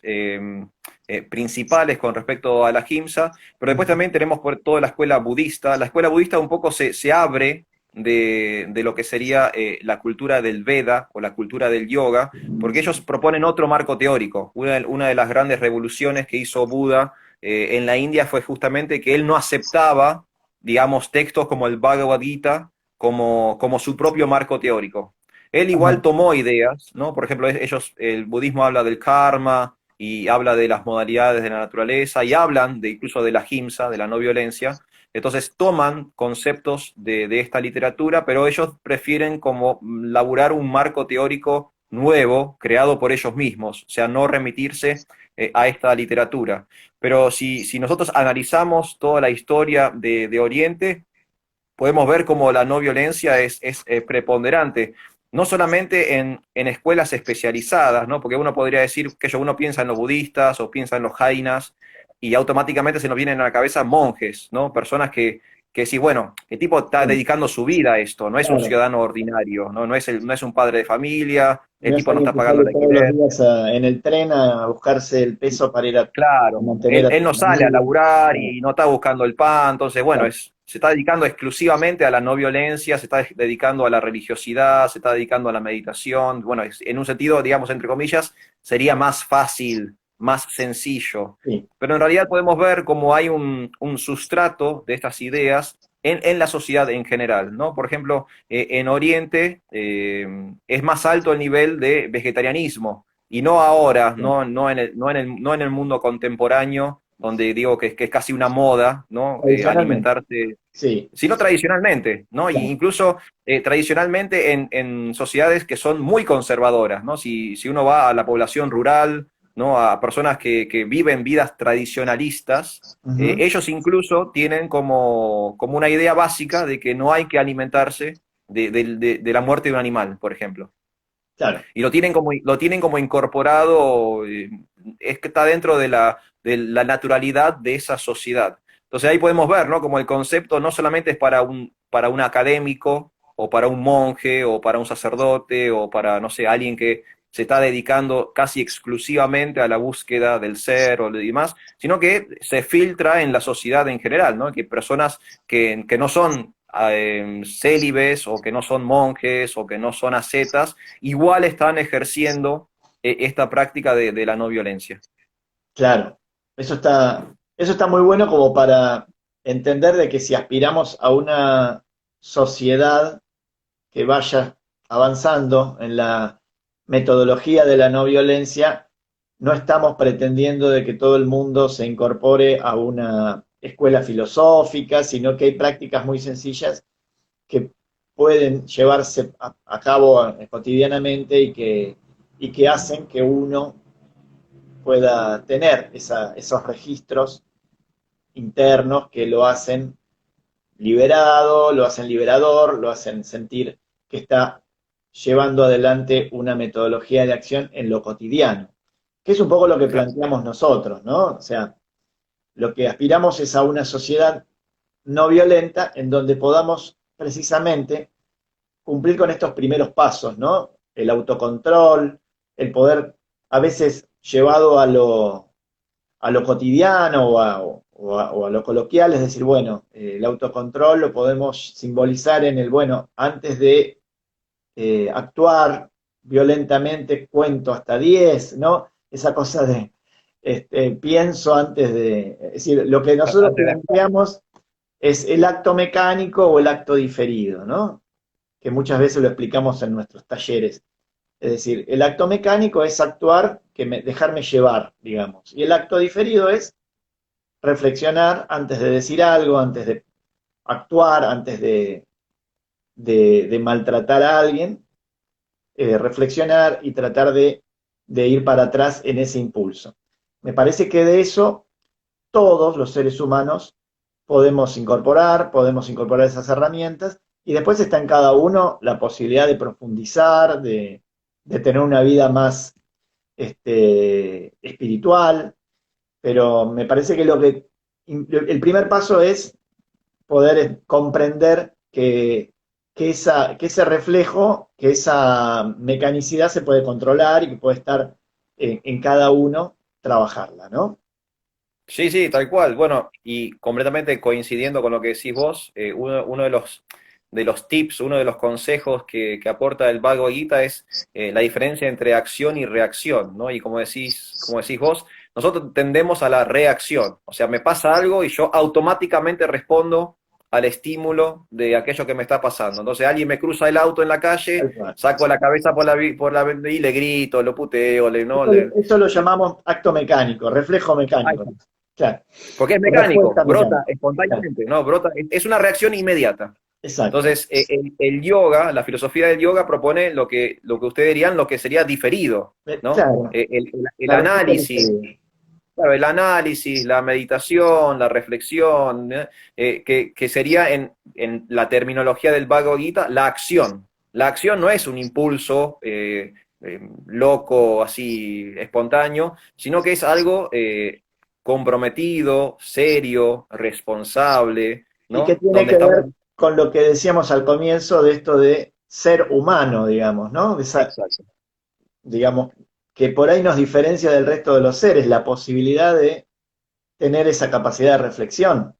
principales con respecto a la Ahimsa, pero después Ujú. también tenemos por toda la escuela budista. La escuela budista un poco se abre de lo que sería la cultura del Veda o la cultura del yoga, porque ellos proponen otro marco teórico. Una de las grandes revoluciones que hizo Buda en la India fue justamente que él no aceptaba, digamos, textos como el Bhagavad Gita como su propio marco teórico. Él igual Ajá, tomó ideas, ¿no? Por ejemplo, el budismo habla del karma y habla de las modalidades de la naturaleza y hablan incluso de la ahimsa, de la no violencia. Entonces toman conceptos de esta literatura, pero ellos prefieren como laburar un marco teórico nuevo, creado por ellos mismos, o sea, no remitirse a esta literatura. Pero si nosotros analizamos toda la historia de Oriente, podemos ver cómo la no violencia es preponderante, no solamente en escuelas especializadas, ¿no? Porque uno podría decir que uno piensa en los budistas o piensa en los jainas y automáticamente se nos vienen a la cabeza monjes, ¿no? Personas que sí, bueno, el tipo está sí, dedicando su vida a esto, no es un claro. ciudadano ordinario, ¿no? No es un padre de familia, el No es tipo no alguien está que pagando sale el todos los alquiler. días en el tren a buscarse el peso para ir a Claro, mantener a él su no sale a familia. laburar Claro, y no está buscando el pan, entonces, bueno, claro, se está dedicando exclusivamente a la no violencia, se está dedicando a la religiosidad, se está dedicando a la meditación, bueno, en un sentido, digamos, entre comillas, sería más fácil, más sencillo, sí. pero en realidad podemos ver cómo hay un sustrato de estas ideas en la sociedad en general, ¿no? Por ejemplo, en Oriente es más alto el nivel de vegetarianismo, y no ahora, Sí. no en el mundo contemporáneo, donde digo que es casi una moda, ¿no? Tradicionalmente, Alimentarse, sí, sino tradicionalmente, ¿no? Y claro. incluso tradicionalmente en sociedades que son muy conservadoras, ¿no? Si uno va a la población rural, ¿no? A personas que viven vidas tradicionalistas, Ujú, ellos incluso tienen como una idea básica de que no hay que alimentarse de la muerte de un animal, por ejemplo. claro. Y lo tienen como incorporado, es que está dentro de la naturalidad de esa sociedad. Entonces ahí podemos ver, ¿no? Como el concepto no solamente es para un académico, o para un monje, o para un sacerdote, o para, no sé, alguien que se está dedicando casi exclusivamente a la búsqueda del ser o de demás, sino que se filtra en la sociedad en general, ¿no? Que personas que no son célibes, o que no son monjes, o que no son ascetas, igual están ejerciendo esta práctica de la no violencia. Claro, eso está muy bueno como para entender de que si aspiramos a una sociedad que vaya avanzando en la metodología de la no violencia, no estamos pretendiendo de que todo el mundo se incorpore a una escuela filosófica, sino que hay prácticas muy sencillas que pueden llevarse a cabo cotidianamente y que hacen que uno pueda tener esos registros internos que lo hacen liberado, lo hacen liberador, lo hacen sentir que está llevando adelante una metodología de acción en lo cotidiano, que es un poco lo que Claro. planteamos nosotros, ¿no? O sea, lo que aspiramos es a una sociedad no violenta en donde podamos precisamente cumplir con estos primeros pasos, ¿no? El autocontrol, el poder a veces llevado a lo cotidiano o a lo coloquial, es decir, bueno, el autocontrol lo podemos simbolizar en el, bueno, antes de actuar violentamente, cuento hasta 10, ¿no? Esa cosa de pienso antes de, es decir, lo que nosotros Antes de actuar. planteamos es el acto mecánico o el acto diferido, ¿no? Que muchas veces lo explicamos en nuestros talleres. Es decir, el acto mecánico es actuar, dejarme llevar, digamos. Y el acto diferido es reflexionar antes de decir algo, antes de actuar, antes de maltratar a alguien, reflexionar y tratar de ir para atrás en ese impulso. Me parece que de eso todos los seres humanos podemos incorporar esas herramientas y después está en cada uno la posibilidad de profundizar, de tener una vida más espiritual, pero me parece que el primer paso es poder comprender que ese reflejo, que esa mecanicidad se puede controlar y que puede estar en cada uno trabajarla, ¿no? Sí, sí, tal cual. Bueno, y completamente coincidiendo con lo que decís vos, uno de los tips, uno de los consejos que aporta el Bhagavad Gita es la diferencia entre acción y reacción, ¿no? Y como decís vos, nosotros tendemos a la reacción. O sea, me pasa algo y yo automáticamente respondo al estímulo de aquello que me está pasando. Entonces, alguien me cruza el auto en la calle, Tal cual. saco la cabeza por la y le grito, lo puteo, no, Eso lo llamamos acto mecánico, reflejo mecánico. Claro. porque es mecánico, Respuesta brota mecánica. Claro. espontáneamente, ¿no? Brota, es una reacción inmediata. Exacto. Entonces, el yoga, la filosofía del yoga propone lo que ustedes dirían, lo que sería diferido, ¿no? Claro, El la respuesta análisis, diferida. claro, el análisis, la meditación, la reflexión, que sería en la terminología del Bhagavad Gita, la acción. La acción no es un impulso loco, así, espontáneo, sino que es algo comprometido, serio, responsable, Y que ¿no? tiene Donde que estamos... ver con lo que decíamos al comienzo de esto de ser humano, digamos, ¿no? Exacto. Digamos, que por ahí nos diferencia del resto de los seres, la posibilidad de tener esa capacidad de reflexión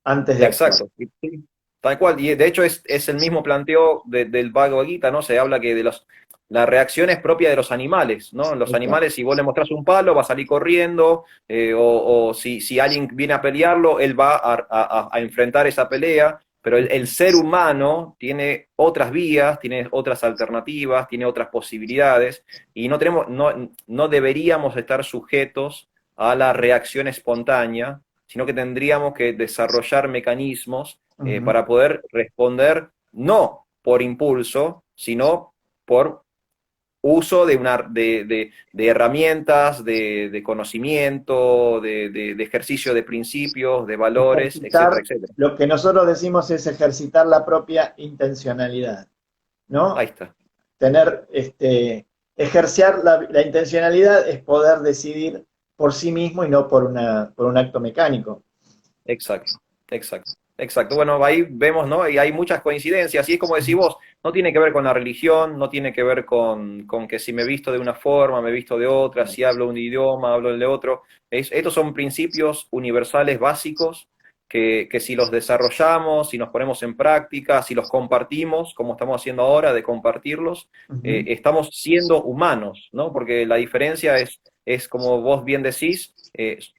antes de actuar. Exacto, sí, sí, tal cual. Y de hecho es el mismo planteo del Bhagavad Gita, ¿no? Se habla que la reacción es propia de los animales, ¿no? Los animales, si vos le mostrás un palo, va a salir corriendo, o si alguien viene a pelearlo, él va a enfrentar esa pelea, pero el ser humano tiene otras vías, tiene otras alternativas, tiene otras posibilidades, y no deberíamos estar sujetos a la reacción espontánea, sino que tendríamos que desarrollar mecanismos Ujú. para poder responder no por impulso, sino por uso de herramientas, de conocimiento, de ejercicio de principios, de valores, etcétera, Ejercitar, etcétera. lo que nosotros decimos es ejercitar la propia intencionalidad, Ahí ¿no? está. Tener, ejercer la intencionalidad es poder decidir por sí mismo y no por un acto mecánico. Exacto, exacto, exacto. Bueno, ahí vemos, ¿no? Y hay muchas coincidencias, y es como decís vos, no tiene que ver con la religión, no tiene que ver con que si me visto de una forma, me visto de otra, si hablo un idioma, hablo el de otro. Estos son principios universales básicos que si los desarrollamos, si nos ponemos en práctica, si los compartimos, como estamos haciendo ahora, de compartirlos, Ujú. estamos siendo humanos, ¿no? Porque la diferencia es como vos bien decís,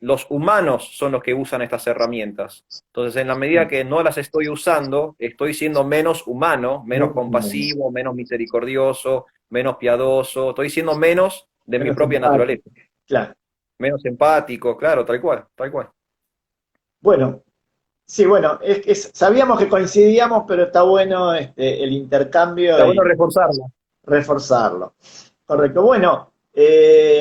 los humanos son los que usan estas herramientas. Entonces, en la medida Sí, que no las estoy usando, estoy siendo menos humano, menos menos humanos, compasivo, menos misericordioso, menos piadoso, estoy siendo menos de mi menos propia empáticos. naturaleza, Claro. menos empático, claro, tal cual, tal cual. Bueno, sí, bueno, sabíamos que coincidíamos, pero está bueno el Está intercambio bueno y reforzarlo. reforzarlo. Correcto. Bueno,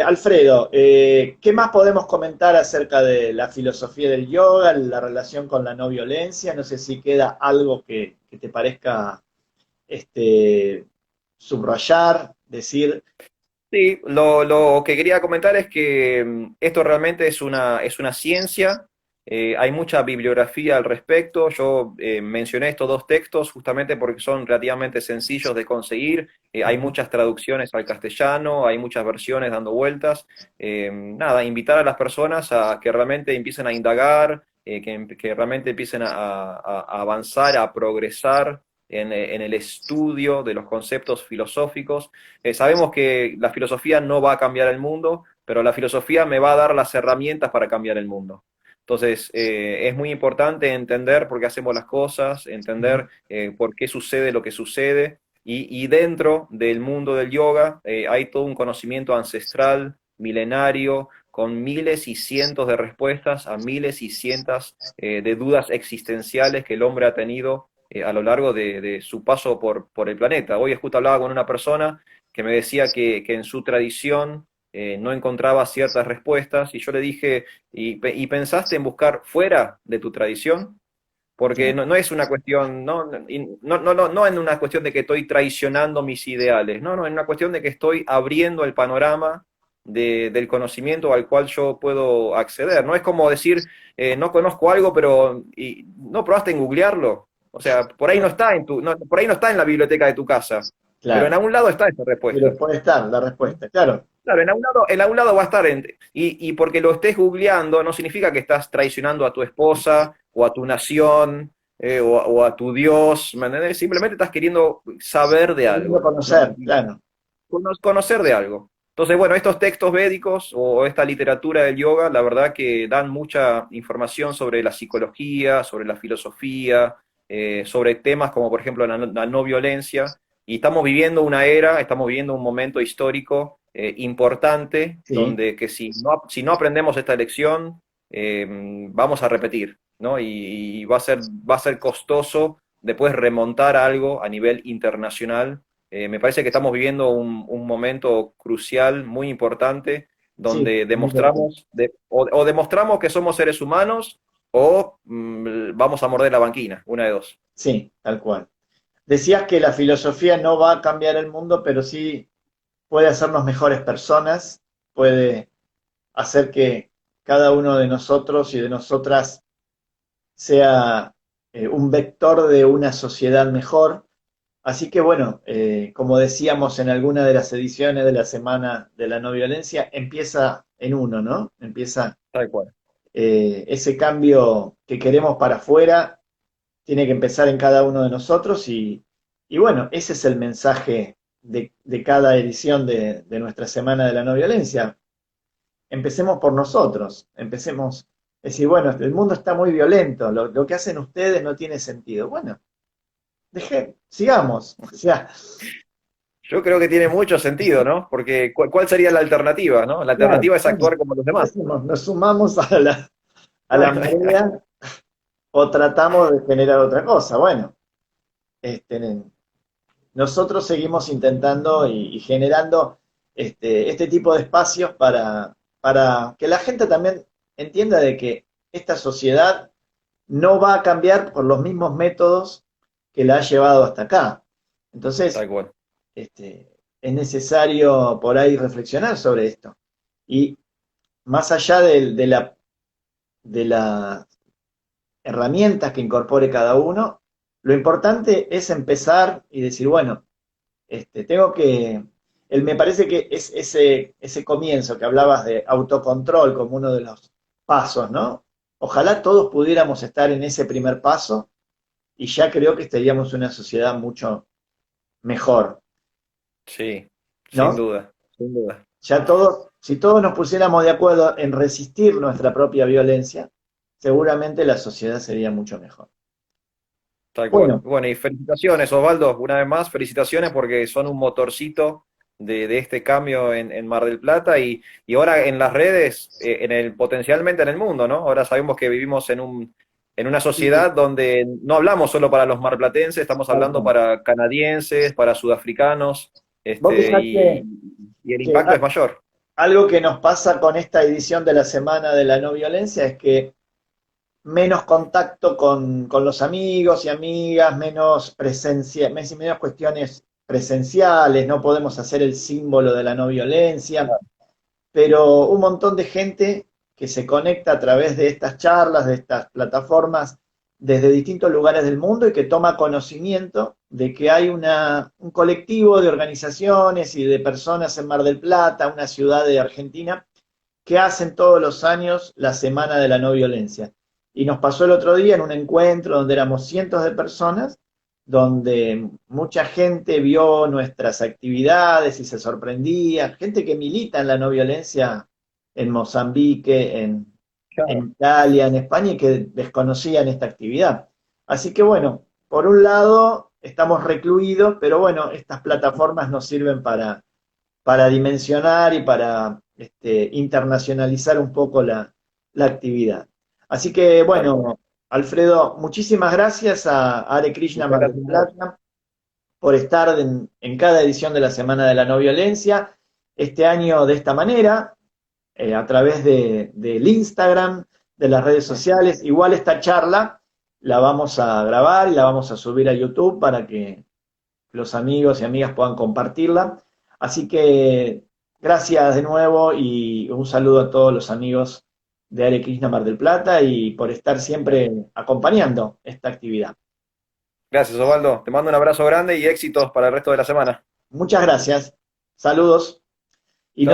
Alfredo, ¿qué más podemos comentar acerca de la filosofía del yoga, la relación con la no violencia? No sé si queda algo que te parezca este, subrayar, decir. Sí, lo que quería comentar es que esto realmente es una ciencia, hay mucha bibliografía al respecto. Yo mencioné estos dos textos justamente porque son relativamente sencillos de conseguir. Hay muchas traducciones al castellano, hay muchas versiones dando vueltas. Nada, invitar a las personas a que realmente empiecen a indagar, que realmente empiecen a avanzar, a progresar en el estudio de los conceptos filosóficos. Sabemos que la filosofía no va a cambiar el mundo, pero la filosofía me va a dar las herramientas para cambiar el mundo. Entonces, es muy importante entender por qué hacemos las cosas, entender por qué sucede lo que sucede. Y dentro del mundo del yoga hay todo un conocimiento ancestral, milenario, con miles y cientos de respuestas a miles y cientos de dudas existenciales que el hombre ha tenido a lo largo de su paso por el planeta. Hoy justo hablaba con una persona que me decía que en su tradición no encontraba ciertas respuestas, y yo le dije, ¿y pensaste en buscar fuera de tu tradición? Porque no es una cuestión, no en una cuestión de que estoy traicionando mis ideales, no, en una cuestión de que estoy abriendo el panorama del conocimiento al cual yo puedo acceder. No es como decir, no conozco algo, pero no probaste en googlearlo. O sea, por ahí no está por ahí no está en la biblioteca de tu casa, pero en Claro, algún lado está esa pero respuesta. puede estar la respuesta, claro. Claro, en algún lado va a estar. Y porque lo estés googleando no significa que estás traicionando a tu esposa o a tu nación o a tu Dios, ¿me entendés? Simplemente estás queriendo saber de Queriendo algo, ¿no? conocer, claro. Conocer de algo. Entonces, bueno, estos textos védicos o esta literatura del yoga, la verdad que dan mucha información sobre la psicología, sobre la filosofía, sobre temas como, por ejemplo, la no violencia. Y estamos viviendo una era, estamos viviendo un momento histórico importante, Sí, donde que si no aprendemos esta lección, vamos a repetir, ¿no? Y va a ser costoso después remontar algo a nivel internacional. Me parece que estamos viviendo un momento crucial, muy importante, sí, donde muy de acuerdo. o demostramos que somos seres humanos o vamos a morder la banquina, una de dos. Sí, tal cual. Decías que la filosofía no va a cambiar el mundo, pero sí puede hacernos mejores personas, puede hacer que cada uno de nosotros y de nosotras sea un vector de una sociedad mejor. Así que bueno, como decíamos en alguna de las ediciones de la Semana de la No Violencia, empieza en uno, ¿no? Empieza Tal cual. ese cambio que queremos para afuera, tiene que empezar en cada uno de nosotros y bueno, ese es el mensaje de cada edición de nuestra Semana de la No Violencia. Empecemos por nosotros, empecemos a decir, bueno, el mundo está muy violento, lo que hacen ustedes no tiene sentido. Bueno, sigamos. O sea, Yo creo que tiene mucho sentido, ¿no? Porque ¿cuál sería la alternativa, no? La claro, alternativa es bueno, actuar como los ¿qué demás. hacemos? ¿Nos sumamos a la marea o tratamos de generar otra cosa? Bueno, este, nosotros seguimos intentando y generando este tipo de espacios para que la gente también entienda de que esta sociedad no va a cambiar por los mismos métodos que la ha llevado hasta acá. Entonces, Tal cual. es necesario por ahí reflexionar sobre esto. Y más allá de la herramientas que incorpore cada uno. Lo importante es empezar y decir, bueno, tengo que, me parece que es ese comienzo que hablabas de autocontrol como uno de los pasos, ¿no? Ojalá todos pudiéramos estar en ese primer paso y ya creo que estaríamos en una sociedad mucho mejor, Sí, sin ¿no? duda, sin duda. Ya todos, si todos nos pusiéramos de acuerdo en resistir nuestra propia violencia, seguramente la sociedad sería mucho mejor. Tal cual. Bueno, Bueno, y felicitaciones, Osvaldo, una vez más, felicitaciones porque son un motorcito de este cambio en Mar del Plata y ahora en las redes, potencialmente en el mundo, ¿no? Ahora sabemos que vivimos en una sí, sociedad donde no hablamos solo para los marplatenses, estamos tal hablando cual. para canadienses, para sudafricanos, Vos fijate y el que impacto es mayor. algo que nos pasa con esta edición de la Semana de la No Violencia es que menos contacto con los amigos y amigas, menos presencia, menos cuestiones presenciales, no podemos hacer el símbolo de la no violencia, pero un montón de gente que se conecta a través de estas charlas, de estas plataformas, desde distintos lugares del mundo y que toma conocimiento de que hay un colectivo de organizaciones y de personas en Mar del Plata, una ciudad de Argentina, que hacen todos los años la Semana de la No Violencia. Y nos pasó el otro día en un encuentro donde éramos cientos de personas, donde mucha gente vio nuestras actividades y se sorprendía, gente que milita en la no violencia en Mozambique, en Italia, en España, y que desconocían esta actividad. Así que bueno, por un lado estamos recluidos, pero bueno, estas plataformas nos sirven para dimensionar y para internacionalizar un poco la actividad. Así que, Tal cual. bueno, Alfredo, muchísimas gracias a Hare Krishna Muchas Mar del gracias a vos. Plata por estar en cada edición de la Semana de la No Violencia, este año de esta manera, a través del Instagram, de las redes sociales. Igual esta charla la vamos a grabar y la vamos a subir a YouTube para que los amigos y amigas puedan compartirla. Así que gracias de nuevo y un saludo a todos los amigos de Hare Krishna Mar del Plata y por estar siempre acompañando esta actividad. Gracias, Osvaldo. Te mando un abrazo grande y éxitos para el resto de la semana. Muchas gracias. Saludos. Y Chao. nos